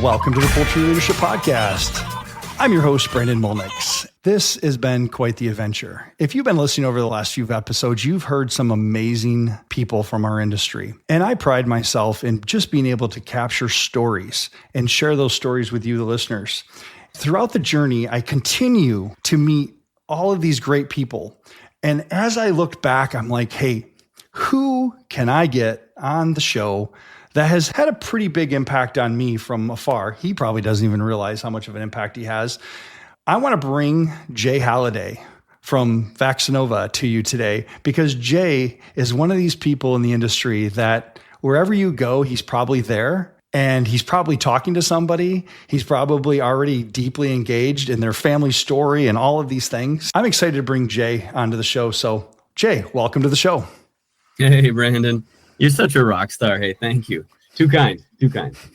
welcome to the Poultry Leadership Podcast. I'm your host, Brandon Molnix. This has been quite the adventure. If you've been listening over the last few episodes, you've heard some amazing people from our industry. And I pride myself in just being able to capture stories and share those stories with you, the listeners. Throughout the journey, I continue to meet all of these great people. And as I looked back, I'm like, hey, who can I get on the show that has had a pretty big impact on me from afar? He probably doesn't even realize how much of an impact he has. I want to bring Jay Halliday from Vaxinova to you today because Jay is one of these people in the industry that wherever you go, he's probably there and he's probably talking to somebody. He's probably already deeply engaged in their family story and all of these things. I'm excited to bring Jay onto the show. So Jay, welcome to the show. Hey, Brandon. You're such a rock star. Hey, thank you. Too kind.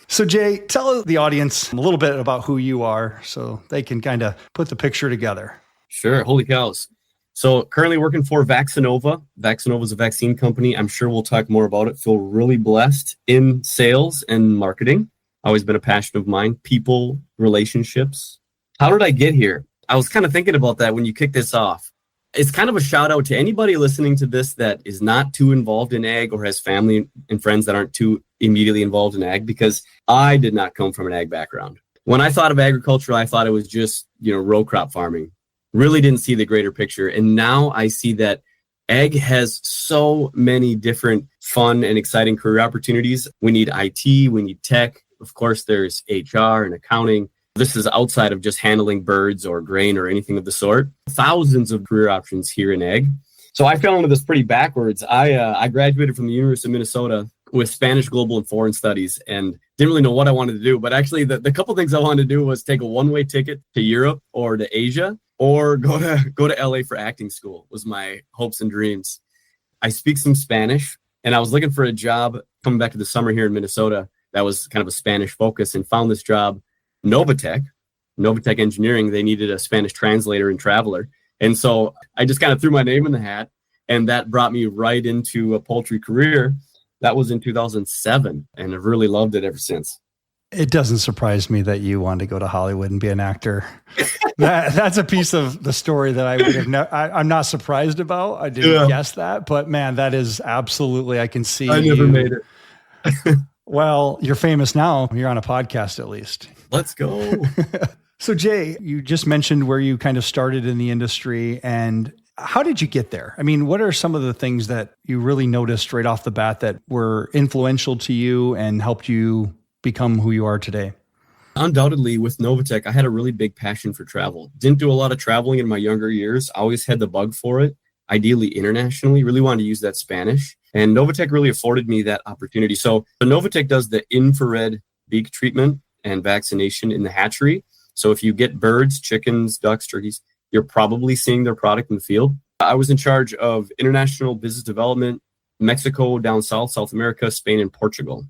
So Jay, tell the audience a little bit about who you are so they can kind of put the picture together. Sure. Holy cows. So currently working for Vaxinova. Vaxinova is a vaccine company. I'm sure we'll talk more about it. Feel really blessed in sales and marketing. Always been a passion of mine. People, relationships. How did I get here? I was kind of thinking about that when you kicked this off. It's kind of a shout out to anybody listening to this that is not too involved in ag or has family and friends that aren't too immediately involved in ag, because I did not come from an ag background. When I thought of agriculture, I thought it was just, row crop farming. Really didn't see the greater picture. And now I see that ag has so many different fun and exciting career opportunities. We need IT, we need tech. Of course, there's HR and accounting. This is outside of just handling birds or grain or anything of the sort. Thousands of career options here in ag. So I fell into this pretty backwards. I graduated from the University of Minnesota with Spanish Global and Foreign Studies and didn't really know what I wanted to do. But actually, the couple things I wanted to do was take a one-way ticket to Europe or to Asia or go to LA for acting school was my hopes and dreams. I speak some Spanish and I was looking for a job coming back to the summer here in Minnesota that was kind of a Spanish focus and found this job. Novatech Engineering, they needed a Spanish translator and traveler. And so I just kind of threw my name in the hat, and that brought me right into a poultry career. That was in 2007, and I've really loved it ever since. It doesn't surprise me that you wanted to go to Hollywood and be an actor. That's a piece of the story that I would have I'm not surprised about. I didn't guess that, but man, that is absolutely, I can see. I never made it. Well, you're famous now. You're on a podcast at least. Let's go. So Jay, you just mentioned where you kind of started in the industry, and how did you get there? I mean, what are some of the things that you really noticed right off the bat that were influential to you and helped you become who you are today? Undoubtedly, with Novatech, I had a really big passion for travel. Didn't do a lot of traveling in my younger years. I always had the bug for it, ideally internationally, really wanted to use that Spanish. And Novatech really afforded me that opportunity. So Novatech does the infrared beak treatment and vaccination in the hatchery. So if you get birds, chickens, ducks, turkeys, you're probably seeing their product in the field. I was in charge of international business development, Mexico, down south, South America, Spain, and Portugal.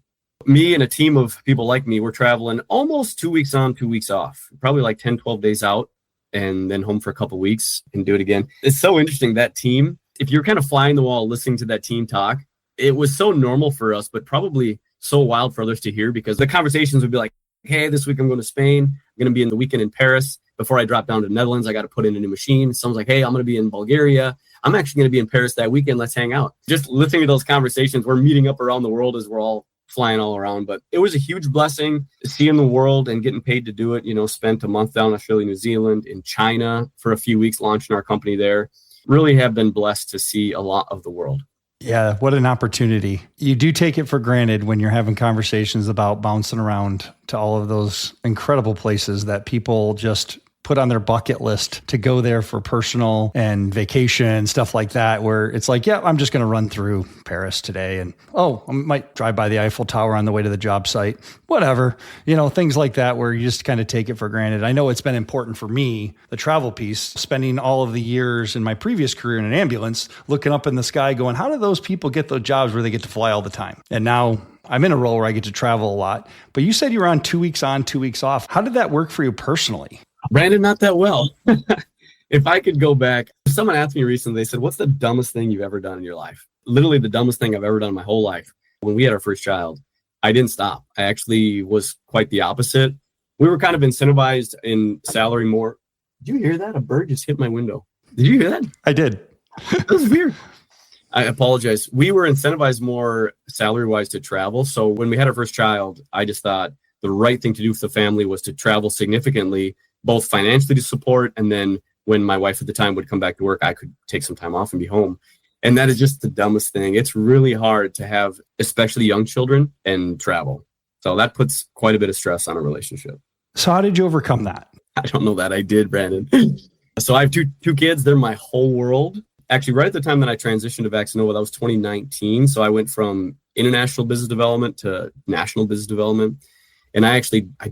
Me and a team of people like me were traveling almost 2 weeks on, 2 weeks off, probably like 10, 12 days out, and then home for a couple of weeks and do it again. It's so interesting, that team. If you're kind of flying the wall listening to that team talk, it was so normal for us, but probably so wild for others to hear, because the conversations would be like, hey, this week I'm going to Spain. I'm going to be in the weekend in Paris. Before I drop down to the Netherlands, I got to put in a new machine. Someone's like, hey, I'm going to be in Bulgaria. I'm actually going to be in Paris that weekend. Let's hang out. Just listening to those conversations, we're meeting up around the world as we're all flying all around. But it was a huge blessing seeing the world and getting paid to do it. Spent a month down in Australia, New Zealand, in China for a few weeks, launching our company there. Really have been blessed to see a lot of the world. Yeah, what an opportunity. You do take it for granted when you're having conversations about bouncing around to all of those incredible places that people just put on their bucket list to go there for personal and vacation, stuff like that, where it's like, yeah, I'm just going to run through Paris today. And, I might drive by the Eiffel Tower on the way to the job site, whatever, things like that, where you just kind of take it for granted. I know it's been important for me, the travel piece, spending all of the years in my previous career in an ambulance, looking up in the sky going, how do those people get those jobs where they get to fly all the time? And now I'm in a role where I get to travel a lot, but you said you were on 2 weeks on, 2 weeks off. How did that work for you personally? Brandon, not that well. If I could go back, someone asked me recently, they said, what's the dumbest thing you've ever done in your life? Literally the dumbest thing I've ever done in my whole life. When we had our first child, I didn't stop. I actually was quite the opposite. We were kind of incentivized in salary more. Did you hear that? A bird just hit my window. Did you hear that? I did. That was weird. I apologize. We were incentivized more salary-wise to travel. So when we had our first child, I just thought the right thing to do for the family was to travel significantly, both financially to support, and then when my wife at the time would come back to work, I could take some time off and be home. And that is just the dumbest thing. It's really hard to have, especially young children, and travel. So that puts quite a bit of stress on a relationship. So how did you overcome that? I don't know that I did, Brandon. So I have two kids. They're my whole world. Actually, right at the time that I transitioned to Vaxinova, that was 2019. So I went from international business development to national business development. And I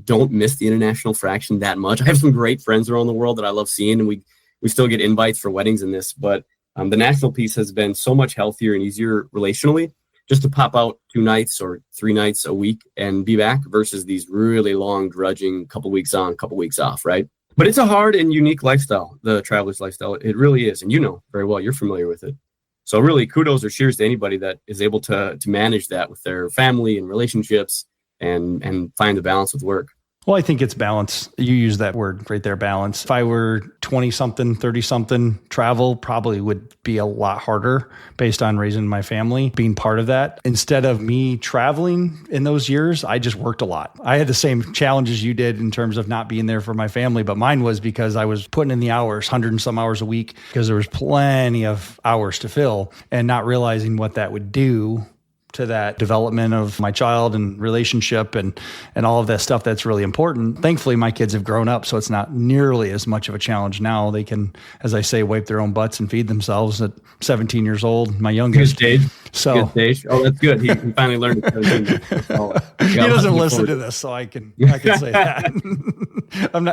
don't miss the international fraction that much. I have some great friends around the world that I love seeing, and we still get invites for weddings and this. But the national piece has been so much healthier and easier relationally, just to pop out 2 nights or 3 nights a week and be back versus these really long drudging couple weeks on, couple weeks off, right? But it's a hard and unique lifestyle, the traveler's lifestyle. It really is. And you know very well, you're familiar with it. So really kudos or cheers to anybody that is able to manage that with their family and relationships and find the balance with work. Well, I think it's balance. You use that word right there, balance. If I were 20-something, 30-something, travel probably would be a lot harder based on raising my family, being part of that. Instead of me traveling in those years, I just worked a lot. I had the same challenges you did in terms of not being there for my family, but mine was because I was putting in the hours, 100 and some hours a week, because there was plenty of hours to fill, and not realizing what that would do to that development of my child and relationship and all of that stuff that's really important. Thankfully, my kids have grown up, so it's not nearly as much of a challenge now. They can, as I say, wipe their own butts and feed themselves at 17 years old, my youngest. Good stage. So, good stage. Oh, that's good. He finally learned. He doesn't listen to this, so I can say that.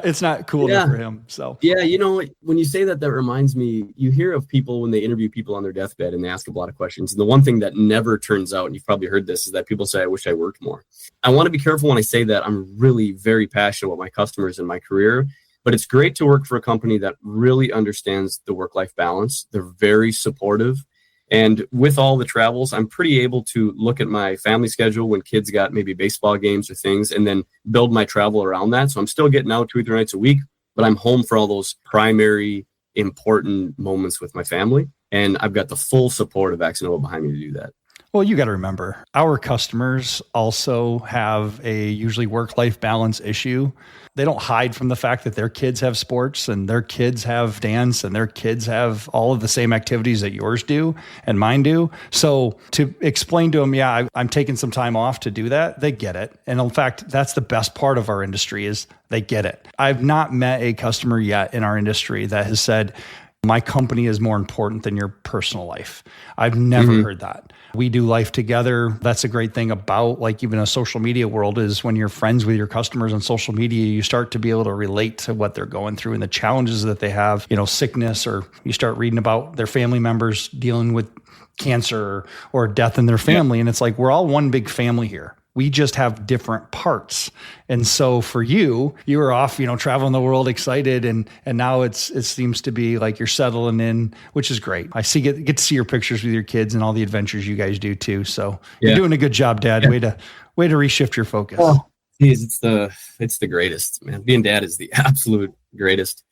It's not cool enough for him. So yeah, when you say that reminds me, you hear of people when they interview people on their deathbed and they ask a lot of questions. And the one thing that never turns out, and you've probably heard this, is that people say, I wish I worked more. I want to be careful when I say that. I'm really very passionate about my customers and my career, but it's great to work for a company that really understands the work-life balance. They're very supportive. And with all the travels, I'm pretty able to look at my family schedule when kids got maybe baseball games or things, and then build my travel around that. So I'm still getting out 2 or 3 nights a week, but I'm home for all those primary important moments with my family. And I've got the full support of Vaxinova behind me to do that. Well, you got to remember, our customers also have a usually work-life balance issue. They don't hide from the fact that their kids have sports and their kids have dance and their kids have all of the same activities that yours do and mine do. So to explain to them, I'm taking some time off to do that, they get it. And in fact, that's the best part of our industry is they get it. I've not met a customer yet in our industry that has said, my company is more important than your personal life. I've never heard that. We do life together. That's a great thing about even a social media world is when you're friends with your customers on social media, you start to be able to relate to what they're going through and the challenges that they have, sickness, or you start reading about their family members dealing with cancer or death in their family. And it's like, we're all one big family here. We just have different parts. And so for you were off, traveling the world excited. And now it seems to be like you're settling in, which is great. I get to see your pictures with your kids and all the adventures you guys do too. So you're doing a good job, Dad. Way to reshift your focus. Oh, geez, it's the greatest, man. Being dad is the absolute greatest.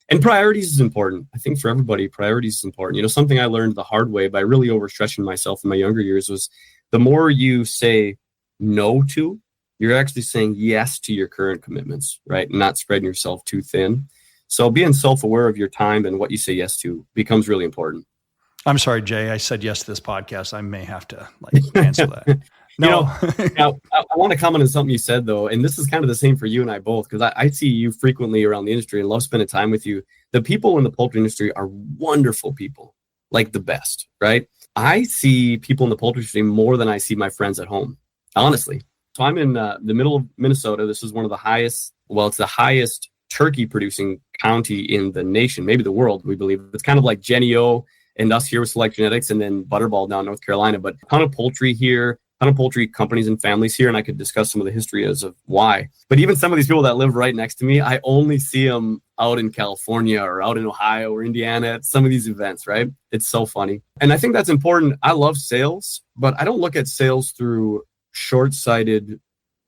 And priorities is important. I think for everybody, priorities is important. Something I learned the hard way by really overstretching myself in my younger years was the more you say no to, you're actually saying yes to your current commitments, right? Not spreading yourself too thin. So being self-aware of your time and what you say yes to becomes really important. I'm sorry, Jay. I said yes to this podcast. I may have to cancel that. No. Now, I want to comment on something you said, though, and this is kind of the same for you and I both, because I see you frequently around the industry and love spending time with you. The people in the poultry industry are wonderful people, like the best, right? I see people in the poultry industry more than I see my friends at home, honestly. So I'm in the middle of Minnesota. This is one of the highest, it's the highest turkey producing county in the nation, maybe the world, we believe. It's kind of like Genio and us here with Select Genetics and then Butterball down North Carolina, but a ton of poultry here, ton of poultry companies and families here, and I could discuss some of the history as of why. But even some of these people that live right next to me, I only see them out in California or out in Ohio or Indiana at some of these events, right? It's so funny. And I think that's important. I love sales, but I don't look at sales through short-sighted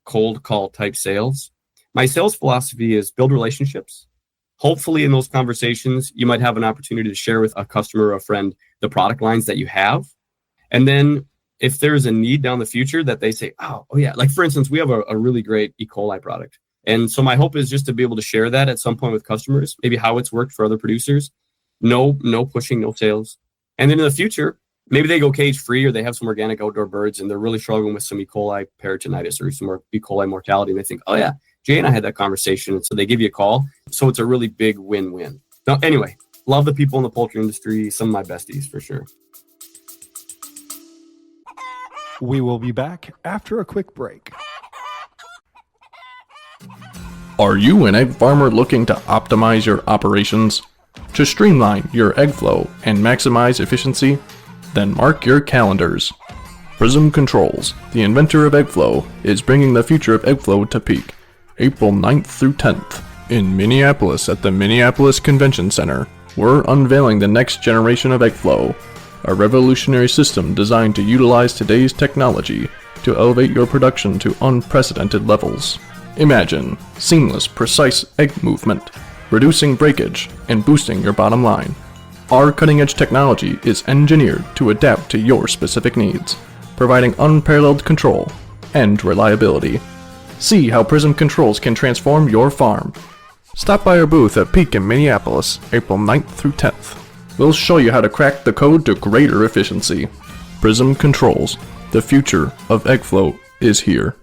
cold call type sales. My sales philosophy is build relationships. Hopefully in those conversations, you might have an opportunity to share with a customer or a friend the product lines that you have. And then if there's a need down the future that they say, oh yeah, like for instance, we have a really great E. coli product. And so my hope is just to be able to share that at some point with customers, maybe how it's worked for other producers. No pushing, no sales. And then in the future, maybe they go cage free or they have some organic outdoor birds and they're really struggling with some E. coli peritonitis or some E. coli mortality. And they think, oh yeah, Jay and I had that conversation. And so they give you a call. So it's a really big win-win. Now, anyway, love the people in the poultry industry. Some of my besties for sure. We will be back after a quick break. Are you an egg farmer looking to optimize your operations? To streamline your egg flow and maximize efficiency? Then mark your calendars. Prism Controls, the inventor of egg flow, is bringing the future of egg flow to peak, April 9th through 10th. In Minneapolis at the Minneapolis Convention Center, we're unveiling the next generation of egg flow, a revolutionary system designed to utilize today's technology to elevate your production to unprecedented levels. Imagine seamless, precise egg movement, reducing breakage and boosting your bottom line. Our cutting-edge technology is engineered to adapt to your specific needs, providing unparalleled control and reliability. See how Prism Controls can transform your farm. Stop by our booth at Peak in Minneapolis, April 9th through 10th. We'll show you how to crack the code to greater efficiency. Prism Controls, the future of egg flow is here.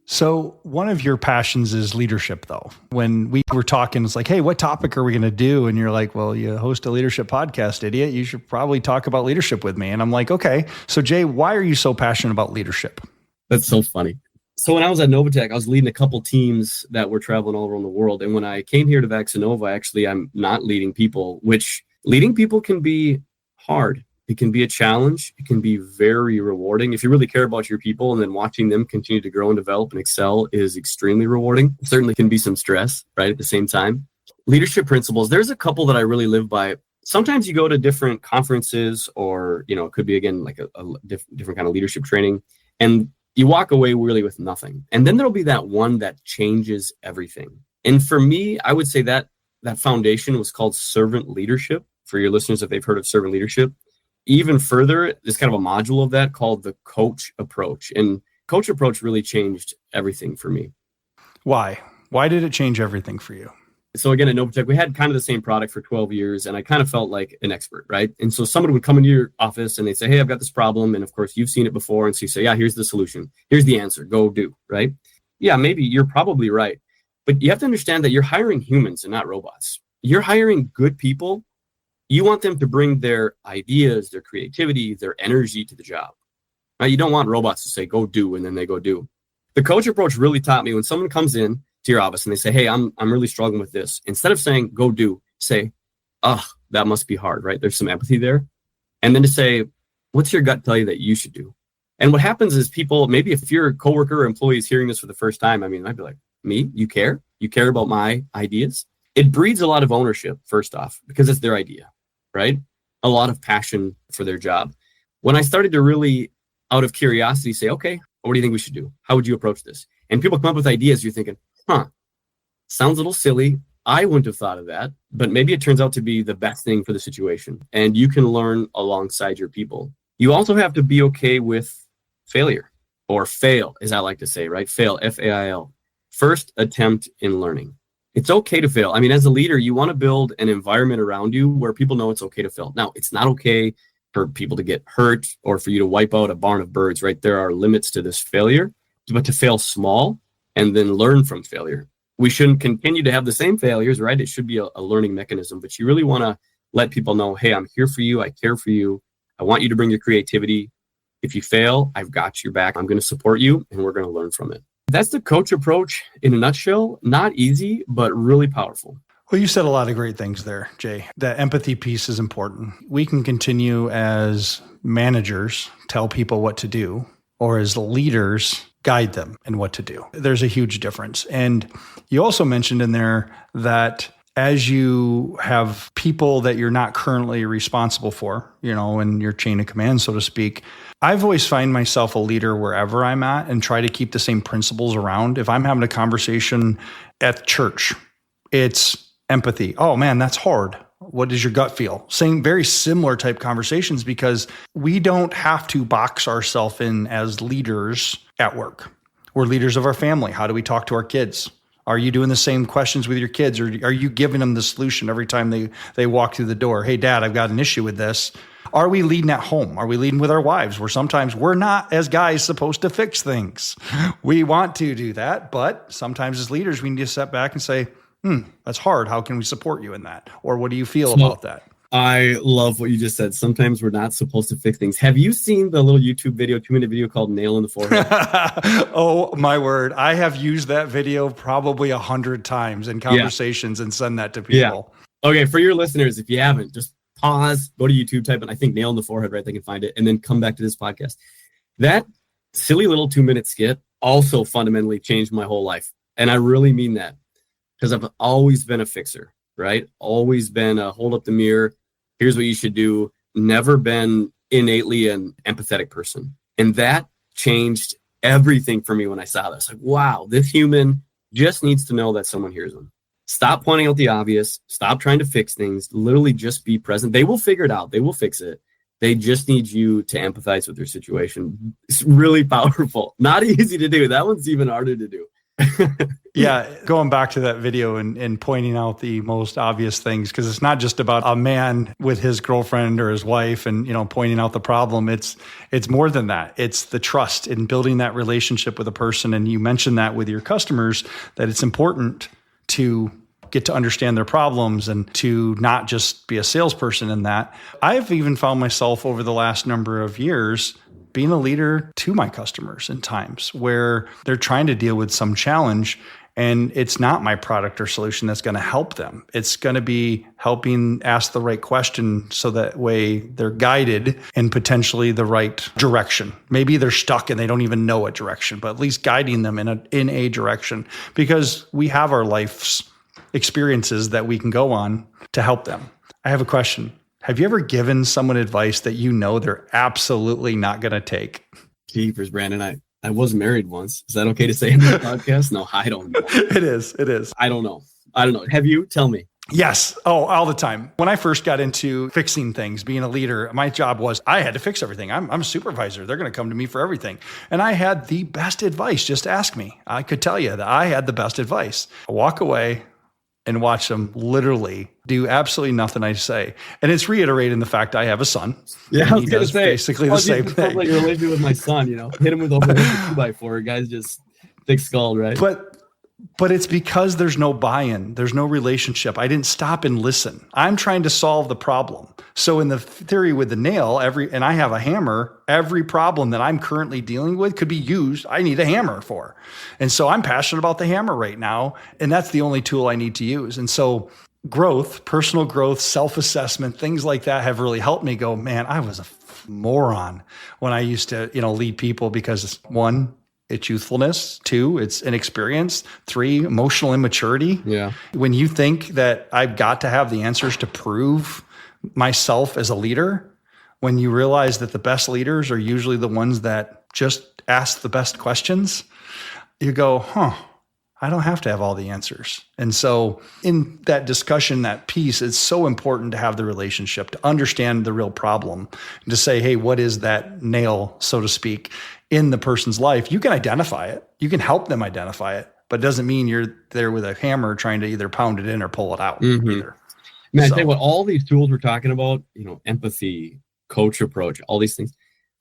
So one of your passions is leadership, though. When we were talking, it's like, hey, what topic are we going to do? And you're like, well, you host a leadership podcast, idiot. You should probably talk about leadership with me. And I'm like, okay. So Jay, why are you so passionate about leadership? That's so funny. So when I was at Novatech, I was leading a couple teams that were traveling all around the world. And when I came here to Vaxinova, actually, I'm not leading people, which leading people can be hard. It can be a challenge. It can be very rewarding. If you really care about your people and then watching them continue to grow and develop and excel is extremely rewarding. It certainly can be some stress, right, at the same time. Leadership principles, there's a couple that I really live by. Sometimes you go to different conferences or, it could be, again, like a different kind of leadership training. And you walk away really with nothing. And then there'll be that one that changes everything. And for me, I would say that foundation was called servant leadership. For your listeners, if they've heard of servant leadership. Even further, there's kind of a module of that called the coach approach. And coach approach really changed everything for me. Why? Why did it change everything for you? So again, at Novatech, we had kind of the same product for 12 years, and I kind of felt like an expert, right? And so somebody would come into your office and they'd say, hey, I've got this problem. And of course, you've seen it before. And so you say, yeah, here's the solution. Here's the answer. Go do, right? Yeah, maybe you're probably right. But you have to understand that you're hiring humans and not robots. You're hiring good people. You want them to bring their ideas, their creativity, their energy to the job. Now, you don't want robots to say, go do, and then they go do. The coach approach really taught me when someone comes in to your office and they say, hey, I'm really struggling with this. Instead of saying, go do, say, that must be hard, right? There's some empathy there. And then to say, what's your gut tell you that you should do? And what happens is people, maybe if your coworker or employee is hearing this for the first time, I'd be like, me? You care? You care about my ideas? It breeds a lot of ownership, first off, because it's their idea. Right? A lot of passion for their job. When I started to really, out of curiosity, say, okay, what do you think we should do? How would you approach this? And people come up with ideas, you're thinking, sounds a little silly. I wouldn't have thought of that, but maybe it turns out to be the best thing for the situation. And you can learn alongside your people. You also have to be okay with failure, or fail, as I like to say, right? Fail, F-A-I-L. First attempt in learning. It's okay to fail. As a leader, you want to build an environment around you where people know it's okay to fail. Now, it's not okay for people to get hurt or for you to wipe out a barn of birds, right? There are limits to this failure, but to fail small and then learn from failure. We shouldn't continue to have the same failures, right? It should be a learning mechanism, but you really want to let people know, hey, I'm here for you. I care for you. I want you to bring your creativity. If you fail, I've got your back. I'm going to support you and we're going to learn from it. That's the coach approach in a nutshell. Not easy, but really powerful. Well, you said a lot of great things there, Jay. The empathy piece is important. We can continue as managers, tell people what to do, or as leaders, guide them in what to do. There's a huge difference. And you also mentioned in there that as you have people that you're not currently responsible for, in your chain of command, so to speak, I've always find myself a leader wherever I'm at and try to keep the same principles around. If I'm having a conversation at church, it's empathy. Oh man, that's hard. What does your gut feel? Saying very similar type conversations, because we don't have to box ourselves in as leaders at work. We're leaders of our family. How do we talk to our kids? Are you doing the same questions with your kids, or are you giving them the solution every time they walk through the door? Hey, Dad, I've got an issue with this. Are we leading at home? Are we leading with our wives, where sometimes we're not, as guys, supposed to fix things? We want to do that, but sometimes as leaders, we need to step back and say, that's hard. How can we support you in that? Or what do you feel about that? I love what you just said. Sometimes we're not supposed to fix things. Have you seen the little YouTube video, 2-minute video called Nail in the Forehead? Oh, my word. I have used that video probably 100 times in conversations and send that to people. Yeah. Okay, for your listeners, if you haven't, just pause, go to YouTube, type in, I think, Nail in the Forehead, right? They can find it, and then come back to this podcast. That silly little 2-minute skit also fundamentally changed my whole life. And I really mean that, because I've always been a fixer, right? Always been a hold up the mirror. Here's what you should do. Never been innately an empathetic person. And that changed everything for me when I saw this. Like, wow, this human just needs to know that someone hears them. Stop pointing out the obvious. Stop trying to fix things. Literally just be present. They will figure it out. They will fix it. They just need you to empathize with their situation. It's really powerful. Not easy to do. That one's even harder to do. Yeah, going back to that video and pointing out the most obvious things, because it's not just about a man with his girlfriend or his wife and, pointing out the problem. It's more than that. It's the trust in building that relationship with a person. And you mentioned that with your customers, that it's important to get to understand their problems and to not just be a salesperson in that. I've even found myself over the last number of years being a leader to my customers in times where they're trying to deal with some challenge, and it's not my product or solution that's going to help them. It's going to be helping ask the right question so that way they're guided in potentially the right direction. Maybe they're stuck and they don't even know what direction, but at least guiding them in a direction, because we have our life's experiences that we can go on to help them. I have a question. Have you ever given someone advice that they're absolutely not going to take? Keepers, Brandon. I was married once. Is that okay to say in the podcast? No, I don't know. It is. I don't know. Have you? Tell me. Yes. Oh, all the time. When I first got into fixing things, being a leader, my job was I had to fix everything. I'm a supervisor. They're going to come to me for everything. And I had the best advice. Just ask me. I could tell you that I had the best advice. I walk away and watch them literally do absolutely nothing I say. And it's reiterating the fact I have a son. Yeah, I was going to say. Basically the same thing. Like your relationship with my son, hit him with over a 2x4. Guy's just thick-skulled, right? But it's because there's no buy-in. There's no relationship. I didn't stop and listen. I'm trying to solve the problem. So in the theory with the nail, and I have a hammer, every problem that I'm currently dealing with could be used. I need a hammer for. And so I'm passionate about the hammer right now. And that's the only tool I need to use. And so growth, personal growth, self-assessment, things like that have really helped me go, man, I was a moron when I used to, lead people, because 1, it's youthfulness. 2, it's inexperience. 3, emotional immaturity. Yeah. When you think that I've got to have the answers to prove myself as a leader, when you realize that the best leaders are usually the ones that just ask the best questions, you go, I don't have to have all the answers. And so in that discussion, that piece, it's so important to have the relationship, to understand the real problem, and to say, hey, what is that nail, so to speak, in the person's life? You can identify it. You can help them identify it, but it doesn't mean you're there with a hammer trying to either pound it in or pull it out either. Man, I tell you what, all these tools we're talking about, empathy, coach approach, all these things,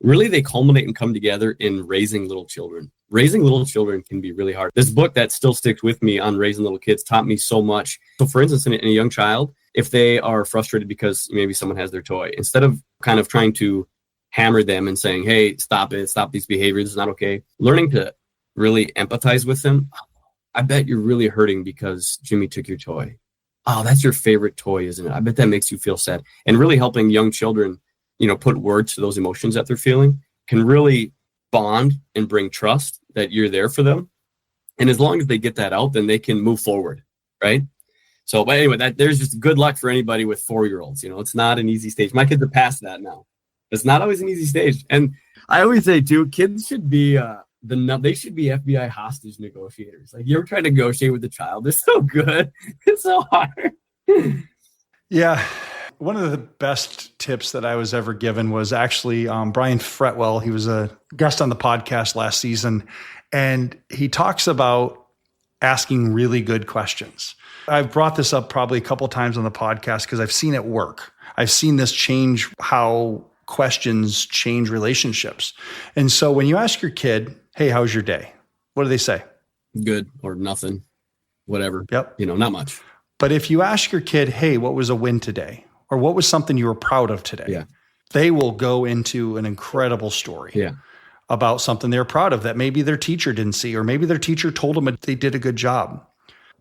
really they culminate and come together in raising little children. Raising little children can be really hard. This book that still sticks with me on raising little kids taught me so much. So for instance, in a young child, if they are frustrated because maybe someone has their toy, instead of kind of trying to hammer them and saying, hey, stop it, stop these behaviors, it's not okay, learning to really empathize with them. I bet you're really hurting because Jimmy took your toy. Oh, that's your favorite toy, isn't it? I bet that makes you feel sad. And really helping young children, put words to those emotions that they're feeling can really bond and bring trust that you're there for them. And as long as they get that out, then they can move forward, right? So, but anyway, there's just good luck for anybody with 4-year-olds. It's not an easy stage. My kids are past that now. It's not always an easy stage. And I always say too, kids should be they should be FBI hostage negotiators. Like, you ever try to negotiate with a child? It's so good. It's so hard. Yeah. One of the best tips that I was ever given was actually Brian Fretwell. He was a guest on the podcast last season, and he talks about asking really good questions. I've brought this up probably a couple of times on the podcast because I've seen it work. I've seen this change how questions change relationships. And so when you ask your kid, hey, how's your day? What do they say? Good or nothing, whatever. Yep. Not much. But if you ask your kid, hey, what was a win today? Or what was something you were proud of today? Yeah. They will go into an incredible story about something they're proud of that maybe their teacher didn't see, or maybe their teacher told them they did a good job.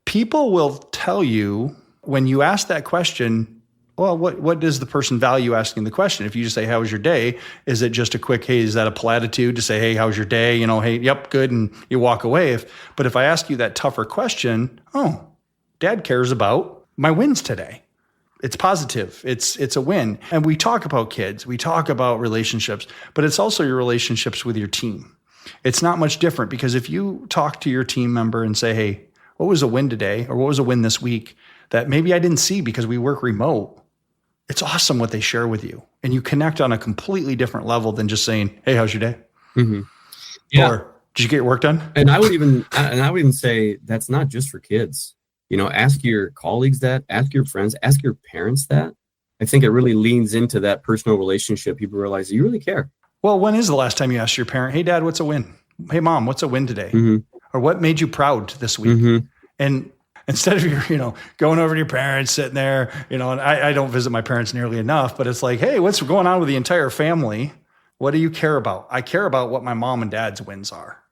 People will tell you when you ask that question, well, what does the person value asking the question? If you just say, how was your day? Is it just a quick, hey, is that a platitude to say, hey, how's your day? Hey, yep, good. And you walk away. But if I ask you that tougher question, oh, Dad cares about my wins today. It's positive. It's a win. And we talk about kids, we talk about relationships, but it's also your relationships with your team. It's not much different, because if you talk to your team member and say, hey, what was a win today? Or what was a win this week that maybe I didn't see because we work remote? It's awesome what they share with you. And you connect on a completely different level than just saying, hey, how's your day? Mm-hmm. Yeah. Or did you get your work done? And I would even say that's not just for kids. Ask your colleagues that, ask your friends, ask your parents that. I think it really leans into that personal relationship. People realize that you really care. Well, when is the last time you asked your parent, hey, Dad, what's a win? Hey, Mom, what's a win today? Mm-hmm. Or what made you proud this week? Mm-hmm. And instead of your, going over to your parents, sitting there, and I don't visit my parents nearly enough, but it's like, hey, what's going on with the entire family? What do you care about? I care about what my mom and dad's wins are,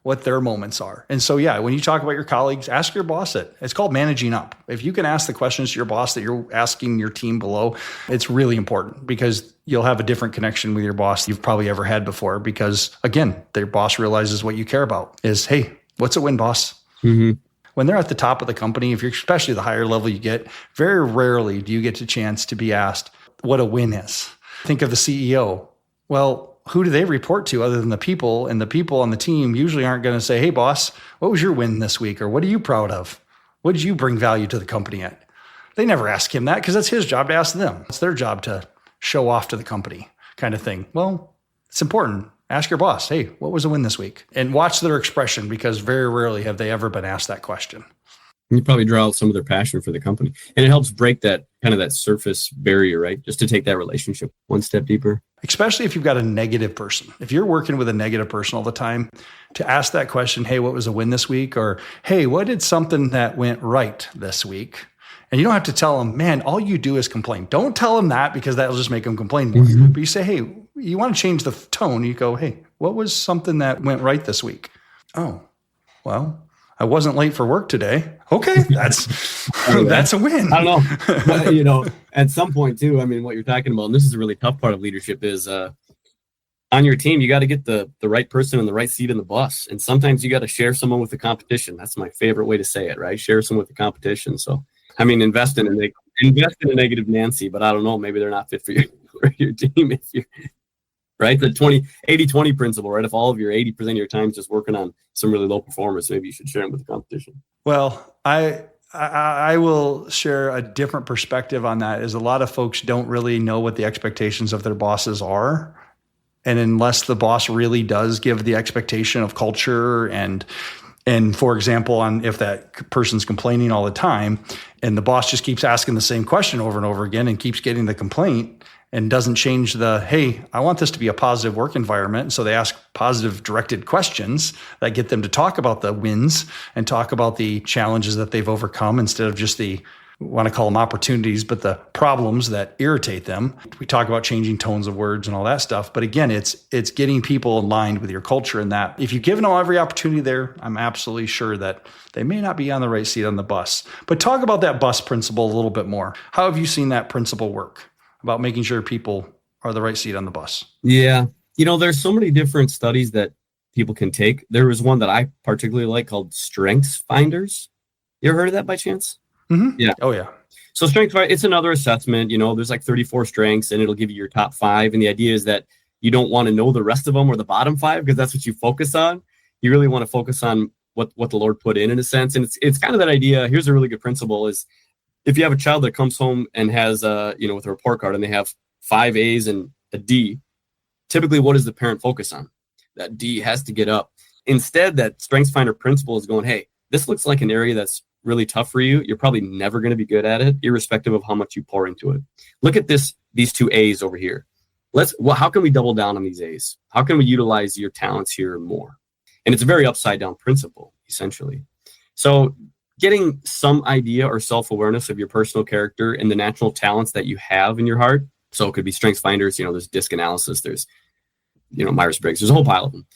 what their moments are. And so, when you talk about your colleagues, ask your boss it. It's called managing up. If you can ask the questions to your boss that you're asking your team below, it's really important, because you'll have a different connection with your boss you've probably ever had before. Because again, their boss realizes what you care about is, hey, what's a win, boss? Mm-hmm. When they're at the top of the company, if you're especially the higher level you get, very rarely do you get a chance to be asked what a win is. Think of the CEO. Well, who do they report to other than the people? And the people on the team usually aren't going to say, hey, boss, what was your win this week? Or what are you proud of? What did you bring value to the company at? They never ask him that, because that's his job to ask them. It's their job to show off to the company, kind of thing. Well, it's important. Ask your boss, hey, what was a win this week? And watch their expression, because very rarely have they ever been asked that question. You probably draw out some of their passion for the company. And it helps break that kind of that surface barrier, right? Just to take that relationship one step deeper. Especially if you've got a negative person. If you're working with a negative person all the time, to ask that question, hey, what was a win this week? Or, hey, what did something that went right this week? And you don't have to tell them, man, all you do is complain. Don't tell them that, because that'll just make them complain more. Mm-hmm. But you say, hey, you want to change the tone. You go, hey, what was something that went right this week? Oh, well, I wasn't late for work today. Okay, that's a win. I don't know. But, at some point too, what you're talking about, and this is a really tough part of leadership, is on your team, you got to get the right person in the right seat in the bus. And sometimes you got to share someone with the competition. That's my favorite way to say it, right? Share someone with the competition. So, invest in a negative Nancy, but I don't know, maybe they're not fit for your team. If you're right, the 80-20 principle, right? If all of your 80% of your time is just working on some really low performers, maybe you should share them with the competition. Well, I will share a different perspective on that. Is a lot of folks don't really know what the expectations of their bosses are. And unless the boss really does give the expectation of culture and for example, if that person's complaining all the time and the boss just keeps asking the same question over and over again and keeps getting the complaint and doesn't change hey, I want this to be a positive work environment. And so they ask positive directed questions that get them to talk about the wins and talk about the challenges that they've overcome, instead of just I want to call them opportunities, but the problems that irritate them. We talk about changing tones of words and all that stuff. But again, it's getting people aligned with your culture, and that if you've given them every opportunity there, I'm absolutely sure that they may not be on the right seat on the bus. But talk about that bus principle a little bit more. How have you seen that principle work about making sure people are the right seat on the bus? Yeah. There's so many different studies that people can take. There was one that I particularly like called Strengths Finders. You ever heard of that by chance? Mm-hmm. Yeah. Oh, yeah. So strength finder, it's another assessment. There's like 34 strengths, and it'll give you your top 5. And the idea is that you don't want to know the rest of them or the bottom 5 because that's what you focus on. You really want to focus on what the Lord put in a sense. And it's kind of that idea. Here's a really good principle is if you have a child that comes home and has, with a report card and they have 5 A's and a D, typically what does the parent focus on? That D has to get up. Instead, that strengths finder principle is going, hey, this looks like an area that's really tough for you. You're probably never going to be good at it, irrespective of how much you pour into it. Look at these 2 A's over here. How can we double down on these A's? How can we utilize your talents here more? And it's a very upside down principle, essentially. So getting some idea or self-awareness of your personal character and the natural talents that you have in your heart. So it could be strengths finders, there's disc analysis, there's, Myers-Briggs, there's a whole pile of them.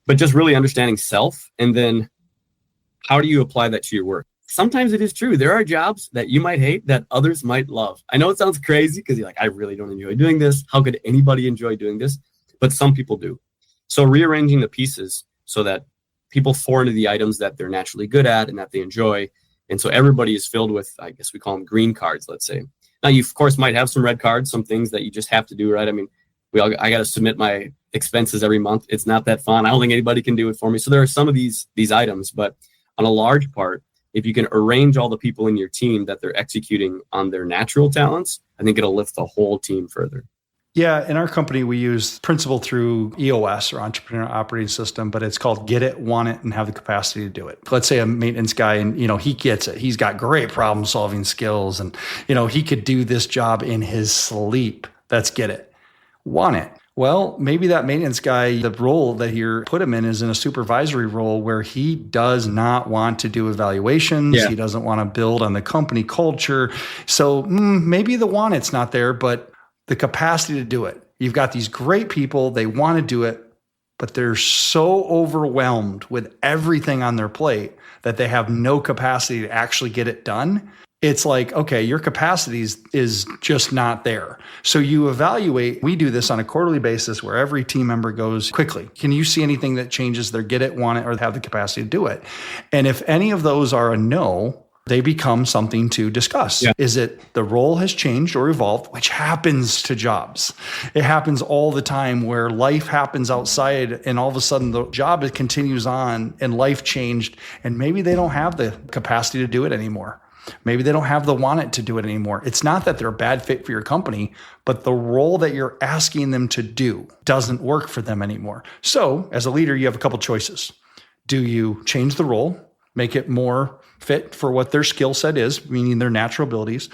But just really understanding self, and then how do you apply that to your work? Sometimes it is true. There are jobs that you might hate that others might love. I know it sounds crazy because you're like, I really don't enjoy doing this. How could anybody enjoy doing this? But some people do. So rearranging the pieces so that people fall into the items that they're naturally good at and that they enjoy. And so everybody is filled with, I guess we call them green cards, let's say. Now, you, of course, might have some red cards, some things that you just have to do, right? I mean, I got to submit my expenses every month. It's not that fun. I don't think anybody can do it for me. So there are some of these items, but on a large part, if you can arrange all the people in your team that they're executing on their natural talents, I think it'll lift the whole team further. Yeah, in our company, we use principle through EOS or Entrepreneur Operating System, but it's called get it, want it, and have the capacity to do it. Let's say a maintenance guy and, he gets it. He's got great problem solving skills and, he could do this job in his sleep. That's get it. Want it. Well, maybe that maintenance guy, the role that you put him in is in a supervisory role where he does not want to do evaluations. Yeah. He doesn't want to build on the company culture. So maybe the want it's not there, but the capacity to do it. You've got these great people, they want to do it, but they're so overwhelmed with everything on their plate that they have no capacity to actually get it done. It's like, okay, your capacity is just not there. So you evaluate. We do this on a quarterly basis where every team member goes quickly. Can you see anything that changes their get it, want it, or have the capacity to do it? And if any of those are a no, they become something to discuss. Yeah. Is it the role has changed or evolved, which happens to jobs. It happens all the time where life happens outside and all of a sudden the job continues on and life changed and maybe they don't have the capacity to do it anymore. Maybe they don't have the want it to do it anymore. It's not that they're a bad fit for your company, but the role that you're asking them to do doesn't work for them anymore. So as a leader, you have a couple choices. Do you change the role, make it more fit for what their skill set is, meaning their natural abilities,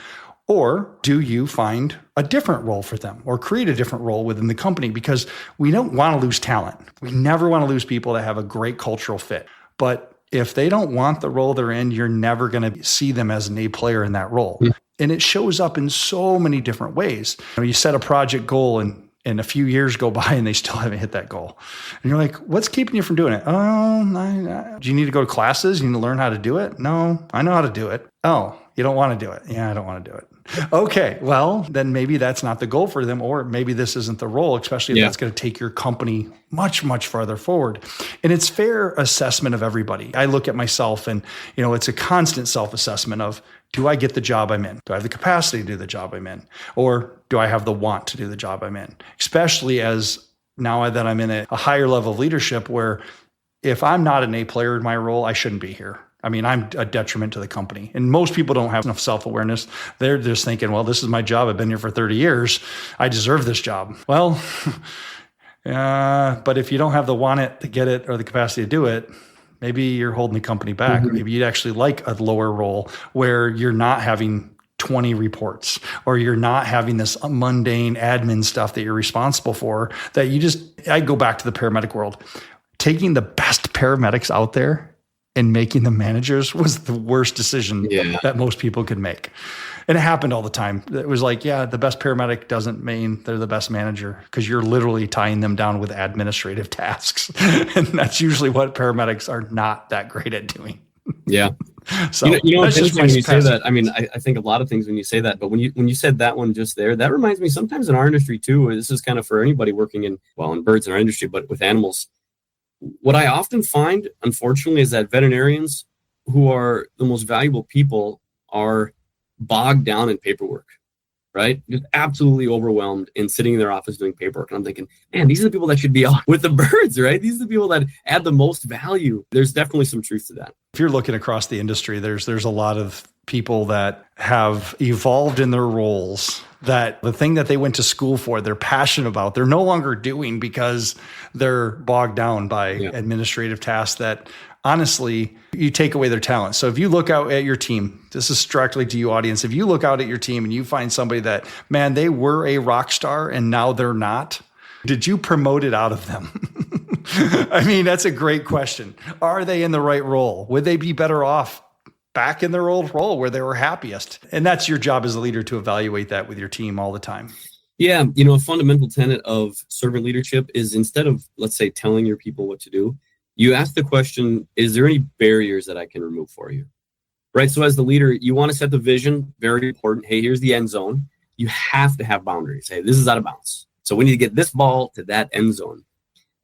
or do you find a different role for them or create a different role within the company? Because we don't want to lose talent. We never want to lose people that have a great cultural fit. But if they don't want the role they're in, you're never going to see them as an A player in that role. Mm-hmm. And it shows up in so many different ways. You set a project goal and a few years go by and they still haven't hit that goal. And you're like, what's keeping you from doing it? Oh, do you need to go to classes? You need to learn how to do it? No, I know how to do it. Oh, you don't want to do it. Yeah, I don't want to do it. Okay, well, then maybe that's not the goal for them, or maybe this isn't the role, especially if that's going to take your company much, much farther forward. And it's fair assessment of everybody. I look at myself and, it's a constant self-assessment of, do I get the job I'm in? Do I have the capacity to do the job I'm in? Or do I have the want to do the job I'm in? Especially as now that I'm in a higher level of leadership where if I'm not an A player in my role, I shouldn't be here. I mean, I'm a detriment to the company. And most people don't have enough self-awareness. They're just thinking, well, this is my job. I've been here for 30 years. I deserve this job. Well, but if you don't have the want it to get it or the capacity to do it, maybe you're holding the company back. Mm-hmm. Maybe you'd actually like a lower role where you're not having 20 reports or you're not having this mundane admin stuff that you're responsible for that I go back to the paramedic world. Taking the best paramedics out there and making them managers was the worst decision that most people could make. And it happened all the time. It was like, the best paramedic doesn't mean they're the best manager because you're literally tying them down with administrative tasks. And that's usually what paramedics are not that great at doing. Yeah. So it's interesting when you say that. I mean, I think a lot of things when you say that, but when you said that one just there, that reminds me sometimes in our industry too, this is kind of for anybody working in birds in our industry, but with animals. What I often find, unfortunately, is that veterinarians who are the most valuable people are bogged down in paperwork, right? Just absolutely overwhelmed and sitting in their office doing paperwork. And I'm thinking, man, these are the people that should be out with the birds, right? These are the people that add the most value. There's definitely some truth to that. If you're looking across the industry, there's a lot of people that have evolved in their roles, that the thing that they went to school for, they're passionate about, they're no longer doing because they're bogged down by administrative tasks that honestly, you take away their talent. So if you look out at your team, this is directly to you audience. If you look out at your team and you find somebody that, man, they were a rock star and now they're not, did you promote it out of them? I mean, that's a great question. Are they in the right role? Would they be better off back in their old role where they were happiest? And that's your job as a leader, to evaluate that with your team all the time. Yeah. You know, a fundamental tenet of servant leadership is, instead of, let's say, telling your people what to do, you ask the question, is there any barriers that I can remove for you? Right? So as the leader, you want to set the vision, very important. Hey, here's the end zone. You have to have boundaries. Hey, this is out of bounds. So we need to get this ball to that end zone.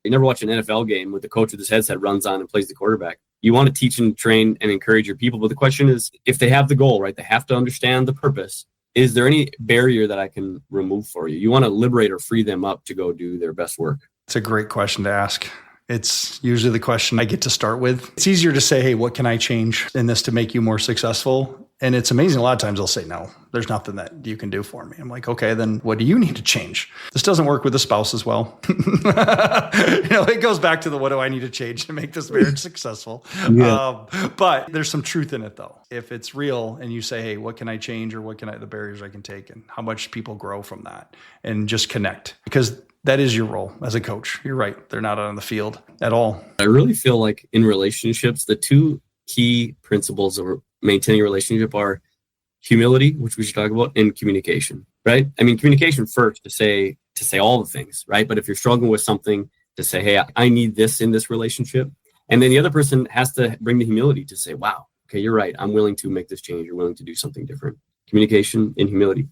You never watch an NFL game with the coach with his headset runs on and plays the quarterback. You want to teach and train and encourage your people. But the question is, if they have the goal, right, they have to understand the purpose. Is there any barrier that I can remove for you? You want to liberate or free them up to go do their best work. It's a great question to ask. It's usually the question I get to start with. It's easier to say, hey, what can I change in this to make you more successful? And it's amazing. A lot of times they'll say, no, there's nothing that you can do for me. I'm like, okay, then what do you need to change? This doesn't work with a spouse as well. It goes back to the, what do I need to change to make this marriage successful? Yeah. But there's some truth in it though. If it's real and you say, hey, what can I change, or what can the barriers I can take, and how much people grow from that, and just connect, because that is your role as a coach. You're right. They're not on the field at all. I really feel like in relationships, the two key principles of maintaining a relationship are humility, which we should talk about, and communication, right? I mean, communication first, to say all the things, right? But if you're struggling with something, to say, hey, I need this in this relationship. And then the other person has to bring the humility to say, wow, okay, you're right. I'm willing to make this change. You're willing to do something different. Communication and humility.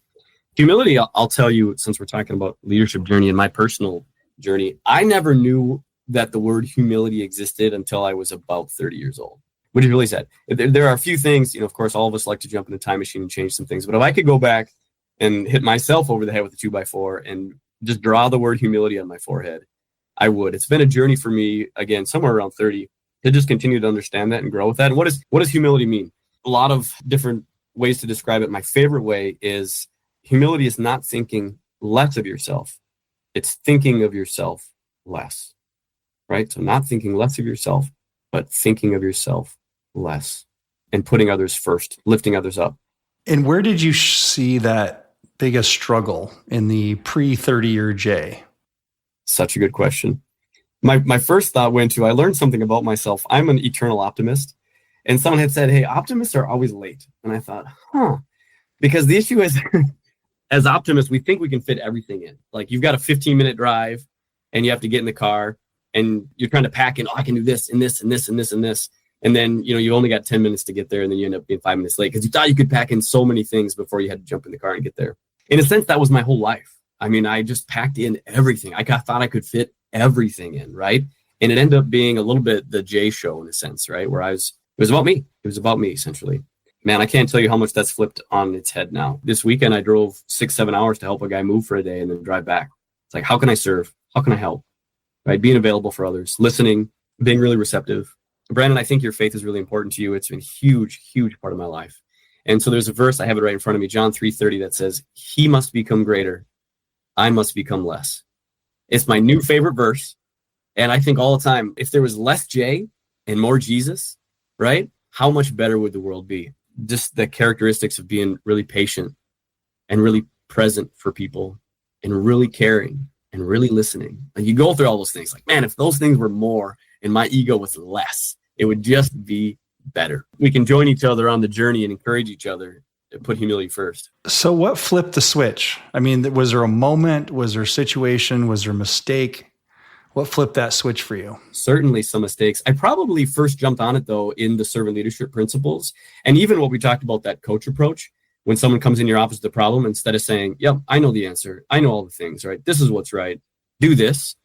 Humility, I'll tell you, since we're talking about leadership journey and my personal journey, I never knew that the word humility existed until I was about 30 years old, which is really sad. There are a few things, of course, all of us like to jump in a time machine and change some things. But if I could go back and hit myself over the head with a 2x4 and just draw the word humility on my forehead, I would. It's been a journey for me, again, somewhere around 30, to just continue to understand that and grow with that. And what does humility mean? A lot of different ways to describe it. My favorite way is, humility is not thinking less of yourself. It's thinking of yourself less, right? So not thinking less of yourself, but thinking of yourself less, and putting others first, lifting others up. And where did you see that biggest struggle in the pre-30-year Jay? Such a good question. My first thought went to, I learned something about myself. I'm an eternal optimist. And someone had said, hey, optimists are always late. And I thought, because the issue is, as optimists, we think we can fit everything in. Like, you've got a 15-minute drive and you have to get in the car and you're trying to pack in, I can do this and this and this and this and this. And then, you only got 10 minutes to get there, and then you end up being 5 minutes late because you thought you could pack in so many things before you had to jump in the car and get there. In a sense, that was my whole life. I mean, I just packed in everything. I thought I could fit everything in, right? And it ended up being a little bit the Jay show in a sense, right? Where it was about me. It was about me, essentially. Man, I can't tell you how much that's flipped on its head now. This weekend, I drove 6-7 hours to help a guy move for a day and then drive back. It's like, how can I serve? How can I help? Right? Being available for others, listening, being really receptive. Brandon, I think your faith is really important to you. It's been a huge, huge part of my life. And so there's a verse, I have it right in front of me, John 3:30, that says, he must become greater, I must become less. It's my new favorite verse. And I think all the time, if there was less Jay and more Jesus, right? How much better would the world be? Just the characteristics of being really patient and really present for people and really caring and really listening. Like, you go through all those things, like, man, if those things were more and my ego was less, it would just be better. We can join each other on the journey and encourage each other to put humility first. So what flipped the switch? I mean, was there a moment? Was there a situation? Was there a mistake? What flipped that switch for you? Certainly some mistakes. I probably first jumped on it, though, in the servant leadership principles. And even what we talked about, that coach approach, when someone comes in your office with a problem, instead of saying, yep, I know the answer, I know all the things, right? This is what's right. Do this.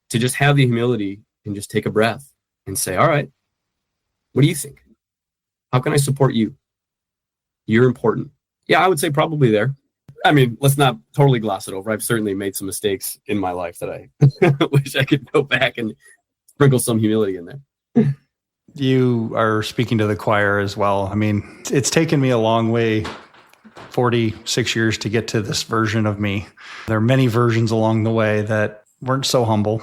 To just have the humility and just take a breath and say, all right, what do you think? How can I support you? You're important. Yeah, I would say probably there. I mean, let's not totally gloss it over. I've certainly made some mistakes in my life that I wish I could go back and sprinkle some humility in there. You are speaking to the choir as well. I mean, it's taken me a long way, 46 years to get to this version of me. There are many versions along the way that weren't so humble,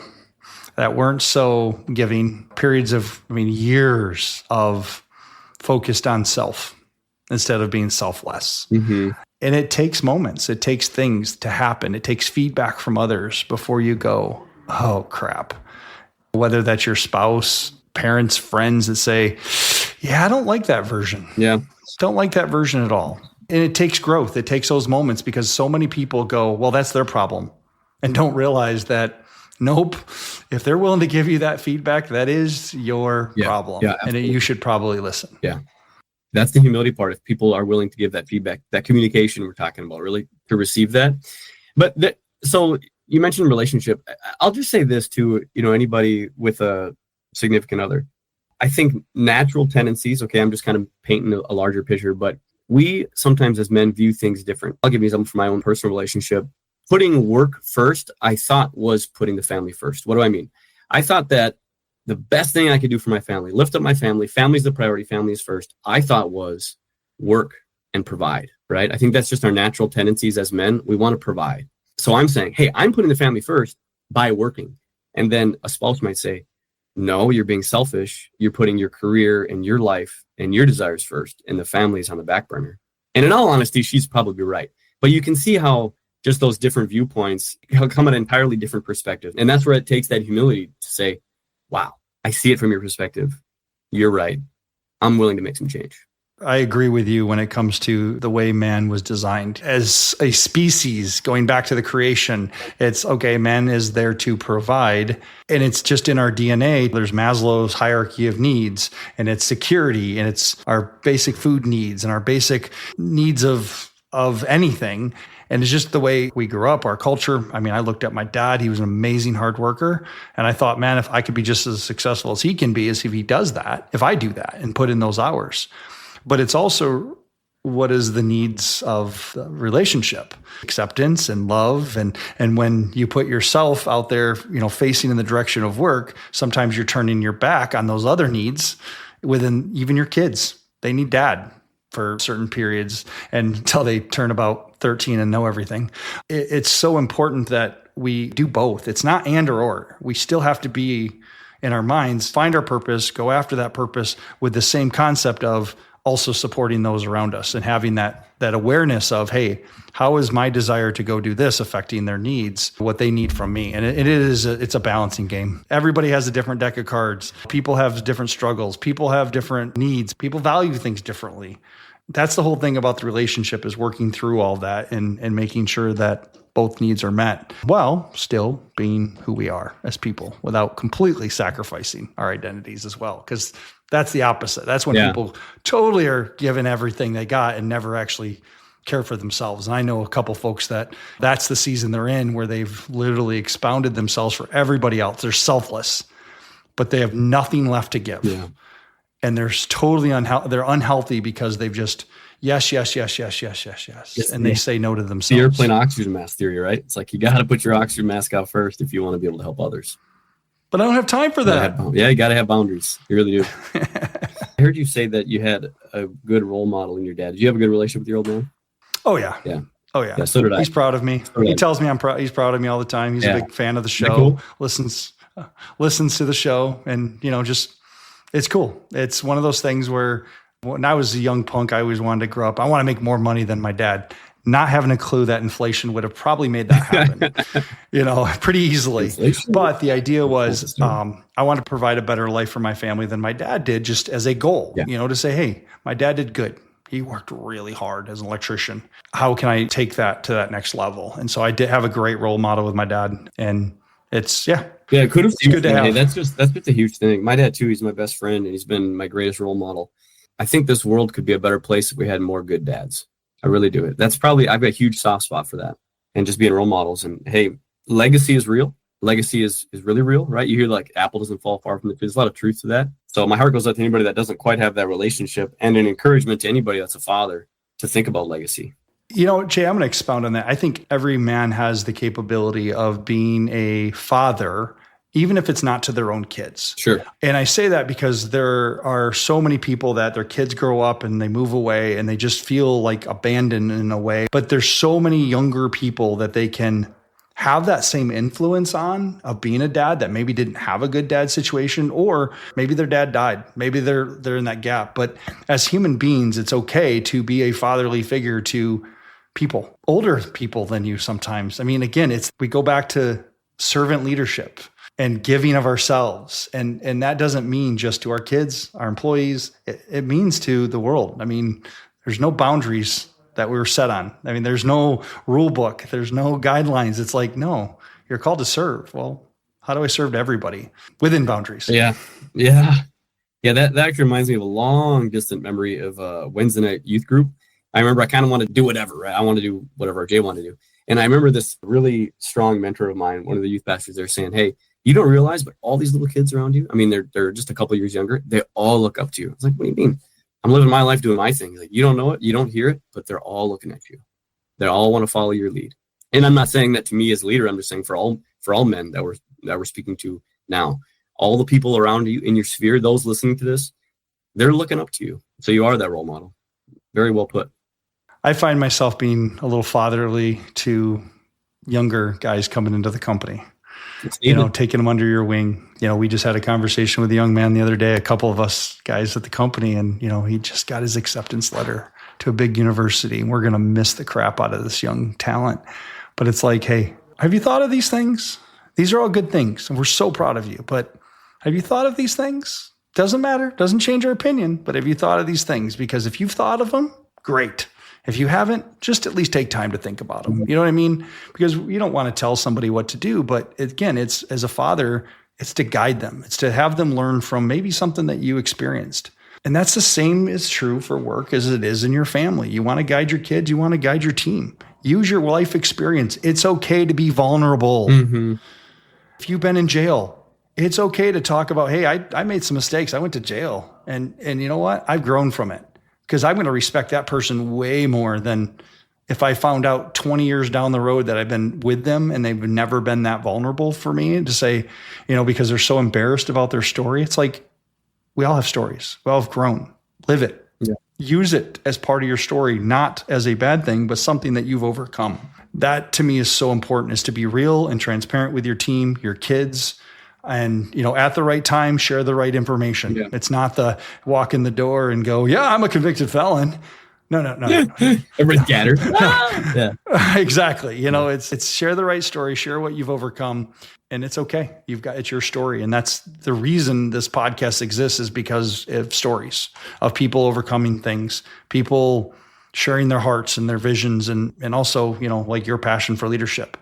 that weren't so giving. Periods of, years of focused on self instead of being selfless. Mm-hmm. And it takes moments. It takes things to happen. It takes feedback from others before you go, oh, crap. Whether that's your spouse, parents, friends that say, yeah, I don't like that version. Yeah. Don't like that version at all. And it takes growth. It takes those moments because so many people go, well, that's their problem. And don't realize that, nope, if they're willing to give you that feedback, that is your problem. Yeah, and you should probably listen. Yeah. That's the humility part. If people are willing to give that feedback, that communication we're talking about, really to receive that. But so you mentioned relationship. I'll just say this to, anybody with a significant other. I think natural tendencies, okay, I'm just kind of painting a larger picture, but we sometimes as men view things different. I'll give you something from my own personal relationship. Putting work first, I thought was putting the family first. What do I mean? I thought that the best thing I could do for my family, lift up my family, family's the priority, family is first, I thought was work and provide, right? I think that's just our natural tendencies as men. We want to provide. So I'm saying, hey, I'm putting the family first by working. And then a spouse might say, no, you're being selfish. You're putting your career and your life and your desires first, and the family is on the back burner. And in all honesty, she's probably right. But you can see how just those different viewpoints come at an entirely different perspective. And that's where it takes that humility to say, wow, I see it from your perspective. You're right. I'm willing to make some change. I agree with you when it comes to the way man was designed. As a species, going back to the creation, it's okay, man is there to provide, and it's just in our DNA. There's Maslow's hierarchy of needs, and it's security, and it's our basic food needs, and our basic needs of anything. And it's just the way we grew up, our culture. I mean, I looked at my dad. He was an amazing hard worker. And I thought, man, if I could be just as successful as he can be, as if he does that, if I do that and put in those hours. But it's also what is the needs of the relationship, acceptance and love. And when you put yourself out there, facing in the direction of work, sometimes you're turning your back on those other needs within even your kids. They need dad for certain periods and until they turn about 13 and know everything. It's so important that we do both. It's not and or. We still have to be in our minds, find our purpose, go after that purpose with the same concept of also supporting those around us and having that awareness of, hey, how is my desire to go do this affecting their needs, what they need from me? And it's a balancing game. Everybody has a different deck of cards. People have different struggles. People have different needs. People value things differently. That's the whole thing about the relationship, is working through all that and making sure that both needs are met while still being who we are as people without completely sacrificing our identities as well. Because that's the opposite. That's when people totally are given everything they got and never actually care for themselves. And I know a couple folks that's the season they're in where they've literally expounded themselves for everybody else. They're selfless, but they have nothing left to give. Yeah. And they're totally they're unhealthy because they've just yes. And they say no to themselves. The airplane oxygen mask theory, right? It's like you got to put your oxygen mask out first if you want to be able to help others. But I don't have time for that. You got to have boundaries. You really do. I heard you say that you had a good role model in your dad. Did you have a good relationship with your old man? Oh, yeah. Yeah. Oh, yeah. So did I. He's proud of me. He tells me he's proud of me all the time. He's a big fan of the show. Cool? Listens to the show, and, it's cool. It's one of those things where when I was a young punk, I always wanted to grow up. I want to make more money than my dad. Not having a clue that inflation would have probably made that happen, pretty easily. Inflation? But the idea was I want to provide a better life for my family than my dad did, just as a goal, to say, hey, my dad did good. He worked really hard as an electrician. How can I take that to that next level? And so I did have a great role model with my dad, and it's, kudos to you. Good to have. Hey, that's just a huge thing. My dad too, he's my best friend and he's been my greatest role model. I think this world could be a better place if we had more good dads. I really do. I've got a huge soft spot for that. And just being role models. And hey, legacy is real. Legacy is really real, right? You hear like apple doesn't fall far from the tree. There's a lot of truth to that. So my heart goes out to anybody that doesn't quite have that relationship, and an encouragement to anybody that's a father. to think about legacy. Jay, I'm going to expound on that. I think every man has the capability of being a father, even if it's not to their own kids. Sure. And I say that because there are so many people that their kids grow up and they move away and they just feel like abandoned in a way. But there's so many younger people that they can have that same influence on of being a dad that maybe didn't have a good dad situation, or maybe their dad died. Maybe they're in that gap. But as human beings, it's okay to be a fatherly figure to people, older people than you sometimes. I mean, again, we go back to servant leadership and giving of ourselves. And that doesn't mean just to our kids, our employees. It means to the world. I mean, there's no boundaries that we were set on. I mean, there's no rule book. There's no guidelines. It's like, no, you're called to serve. Well, how do I serve to everybody within boundaries? Yeah. That actually reminds me of a long distant memory of a Wednesday night youth group. I remember I kind of wanted to do whatever, right? I want to do whatever Jay wanted to do. And I remember this really strong mentor of mine, one of the youth pastors there, saying, hey, you don't realize, but all these little kids around you, I mean, they're just a couple of years younger. They all look up to you. I was like, what do you mean? I'm living my life doing my thing. He's like, you don't know it, you don't hear it, but they're all looking at you. They all want to follow your lead. And I'm not saying that to me as a leader. I'm just saying for all men that we're speaking to now, all the people around you in your sphere, those listening to this, they're looking up to you. So you are that role model. Very well put. I find myself being a little fatherly to younger guys coming into the company. Taking them under your wing. We just had a conversation with a young man the other day, a couple of us guys at the company, and, he just got his acceptance letter to a big university, and we're going to miss the crap out of this young talent. But it's like, hey, have you thought of these things? These are all good things, and we're so proud of you. But have you thought of these things? Doesn't matter. Doesn't change our opinion. But have you thought of these things? Because if you've thought of them, great. If you haven't, just at least take time to think about them. You know what I mean? Because you don't want to tell somebody what to do. But again, it's as a father, it's to guide them. It's to have them learn from maybe something that you experienced. And that's the same is true for work as it is in your family. You want to guide your kids. You want to guide your team. Use your life experience. It's okay to be vulnerable. Mm-hmm. If you've been in jail, it's okay to talk about, hey, I made some mistakes. I went to jail. And you know what? I've grown from it. Because I'm going to respect that person way more than if I found out 20 years down the road that I've been with them and they've never been that vulnerable for me to say, because they're so embarrassed about their story. It's like, we all have stories. We all have grown. Live it. Yeah. Use it as part of your story, not as a bad thing, but something that you've overcome. That to me is so important, is to be real and transparent with your team, your kids, and, at the right time, share the right information. Yeah. It's not the walk in the door and go, yeah, I'm a convicted felon. No. Everybody's scattered. Yeah. Exactly. It's share the right story, share what you've overcome, and it's okay. It's your story. And that's the reason this podcast exists, is because of stories of people overcoming things, people sharing their hearts and their visions, and also, like your passion for leadership.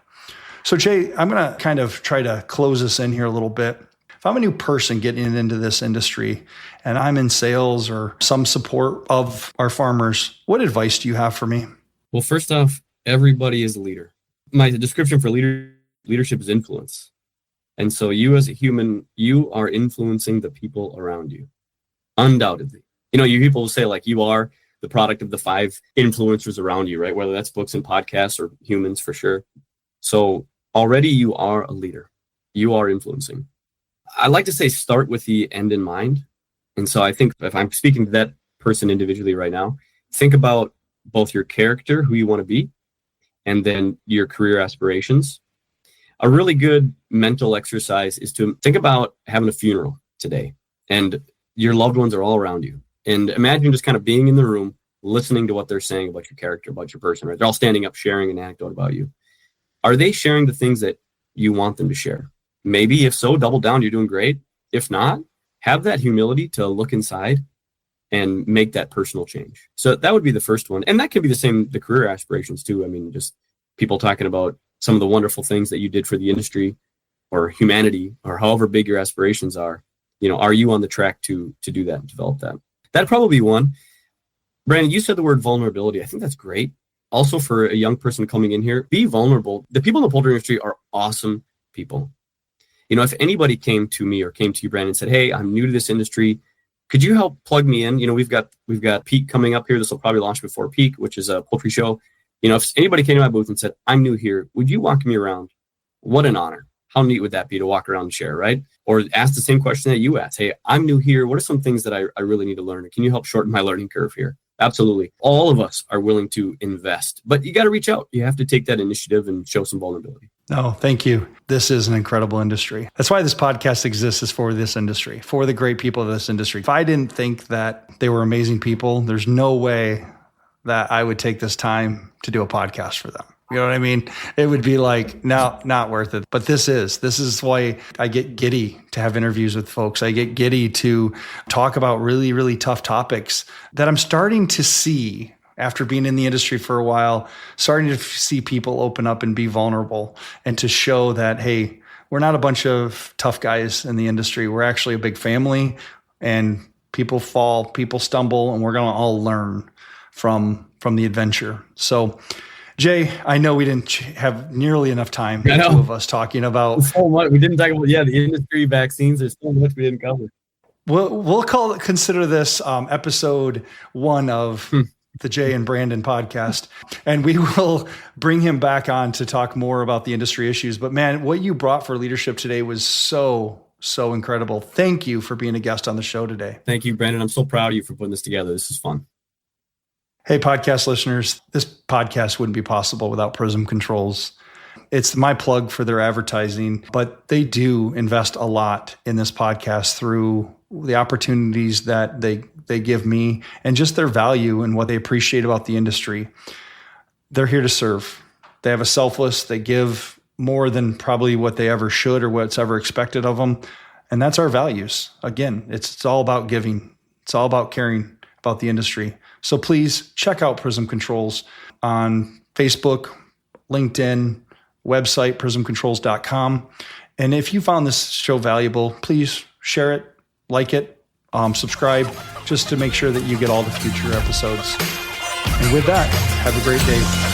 So Jay, I'm going to kind of try to close this in here a little bit. If I'm a new person getting into this industry and I'm in sales or some support of our farmers, what advice do you have for me? Well, first off, everybody is a leader. My description for leadership is influence. And so you as a human, you are influencing the people around you. Undoubtedly. You people will say like you are the product of the 5 influencers around you, right? Whether that's books and podcasts or humans for sure. So already you are a leader. You are influencing. I like to say start with the end in mind. And so I think if I'm speaking to that person individually right now, think about both your character, who you want to be, and then your career aspirations. A really good mental exercise is to think about having a funeral today, and your loved ones are all around you. And imagine just kind of being in the room, listening to what they're saying about your character, about your person, right? They're all standing up, sharing an anecdote about you. Are they sharing the things that you want them to share? Maybe if so, double down, you're doing great. If not, have that humility to look inside and make that personal change. So that would be the first one. And that can be the career aspirations too. I mean, just people talking about some of the wonderful things that you did for the industry or humanity, or however big your aspirations are. Are you on the track to do that and develop that? That'd probably be one. Brandon, you said the word vulnerability. I think that's great. Also, for a young person coming in here, be vulnerable. The people in the poultry industry are awesome people. If anybody came to me or came to you, Brandon, and said, hey, I'm new to this industry, could you help plug me in? We've got Peak coming up here. This will probably launch before Peak, which is a poultry show. If anybody came to my booth and said, I'm new here, would you walk me around? What an honor. How neat would that be to walk around and share, right? Or ask the same question that you asked. Hey, I'm new here. What are some things that I really need to learn? Can you help shorten my learning curve here? Absolutely. All of us are willing to invest, but you got to reach out. You have to take that initiative and show some vulnerability. No, thank you. This is an incredible industry. That's why this podcast exists, is for this industry, for the great people of this industry. If I didn't think that they were amazing people, there's no way that I would take this time to do a podcast for them. You know what I mean? It would be like, no, not worth it. But this is why I get giddy to have interviews with folks. I get giddy to talk about really, really tough topics that I'm starting to see after being in the industry for a while, starting to see people open up and be vulnerable and to show that, hey, we're not a bunch of tough guys in the industry. We're actually a big family, and people fall, people stumble, and we're going to all learn from the adventure. So, Jay, I know we didn't have nearly enough time, the two of us talking about. So much. We didn't talk about, the industry, vaccines. There's so much we didn't cover. We'll consider this episode 1 of the Jay and Brandon podcast, and we will bring him back on to talk more about the industry issues. But man, what you brought for leadership today was so incredible. Thank you for being a guest on the show today. Thank you, Brandon. I'm so proud of you for putting this together. This is fun. Hey, podcast listeners, this podcast wouldn't be possible without Prism Controls. It's my plug for their advertising, but they do invest a lot in this podcast through the opportunities that they give me and just their value and what they appreciate about the industry. They're here to serve. They have a selfless, they give more than probably what they ever should or what's ever expected of them. And that's our values. Again, it's all about giving. It's all about caring about the industry. So please check out Prism Controls on Facebook, LinkedIn, website, prismcontrols.com. And if you found this show valuable, please share it, like it, subscribe, just to make sure that you get all the future episodes. And with that, have a great day.